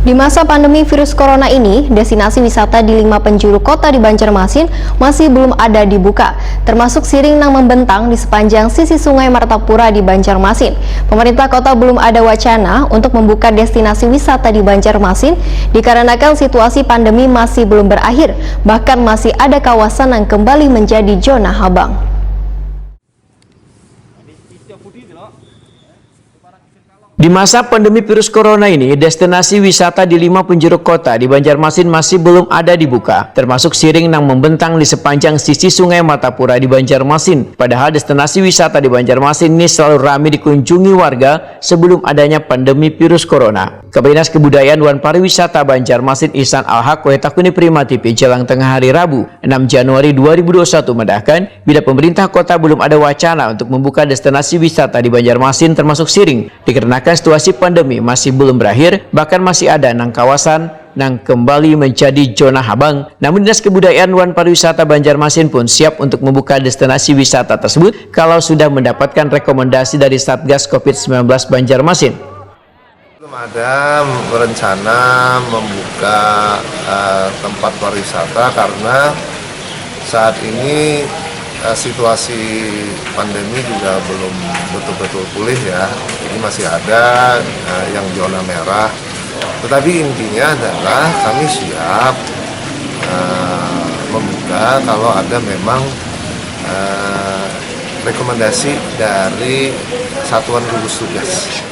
Di masa pandemi virus corona ini, destinasi wisata di 5 penjuru kota di Banjarmasin masih belum ada dibuka, termasuk Siring Nang membentang di sepanjang sisi Sungai Martapura di Banjarmasin. Pemerintah kota belum ada wacana untuk membuka destinasi wisata di Banjarmasin dikarenakan situasi pandemi masih belum berakhir, bahkan masih ada kawasan yang kembali menjadi zona habang. Di masa pandemi virus corona ini, destinasi wisata di 5 penjuru kota di Banjarmasin masih belum ada dibuka, termasuk Siring Nang membentang di sepanjang sisi Sungai Martapura di Banjarmasin. Padahal destinasi wisata di Banjarmasin ini selalu ramai dikunjungi warga sebelum adanya pandemi virus corona. Kepala Dinas Kebudayaan dan Pariwisata Banjarmasin Ihsan Al-Haq Takuni Prima TV jelang tengah hari Rabu 6 Januari 2021 mendahkan bila pemerintah kota belum ada wacana untuk membuka destinasi wisata di Banjarmasin termasuk Siring dikarenakan situasi pandemi masih belum berakhir, bahkan masih ada nang kawasan nang kembali menjadi zona habang. Namun Dinas Kebudayaan dan Pariwisata Banjarmasin pun siap untuk membuka destinasi wisata tersebut kalau sudah mendapatkan rekomendasi dari Satgas COVID-19 Banjarmasin. Belum ada rencana membuka tempat pariwisata karena saat ini situasi pandemi juga belum betul-betul pulih ya. Ini masih ada yang zona merah. Tetapi intinya adalah kami siap membuka kalau ada memang rekomendasi dari Satuan Gugus Tugas.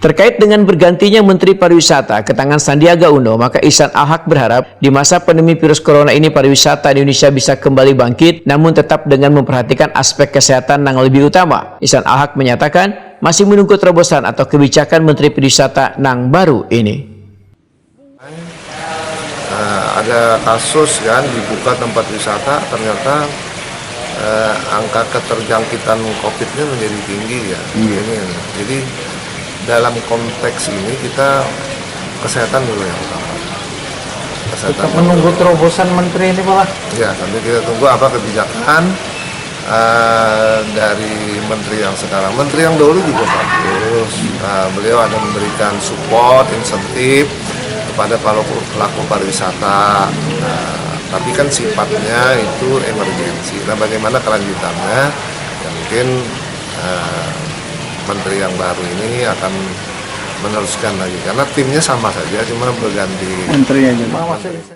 Terkait dengan bergantinya Menteri Pariwisata ke tangan Sandiaga Uno, maka Ihsan Al-Haq berharap di masa pandemi virus corona ini pariwisata di Indonesia bisa kembali bangkit, namun tetap dengan memperhatikan aspek kesehatan yang lebih utama. Ihsan Al-Haq menyatakan masih menunggu terobosan atau kebijakan Menteri Pariwisata yang baru ini. Ada kasus kan dibuka tempat wisata, ternyata angka keterjangkitan COVID-nya menjadi tinggi ya. Jadi dalam konteks ini kita kesehatan dulu yang utama. Kita menunggu terobosan menteri ini Pak. Ya, nanti kita tunggu apa kebijakan dari menteri yang sekarang. Menteri yang dulu juga bagus. Beliau ada memberikan support, insentif kepada pelaku pariwisata. Tapi kan sifatnya itu emergensi. Nah, bagaimana kelanjutannya? Ya, mungkin menteri yang baru ini akan meneruskan lagi karena timnya sama saja, cuma berganti menterinya.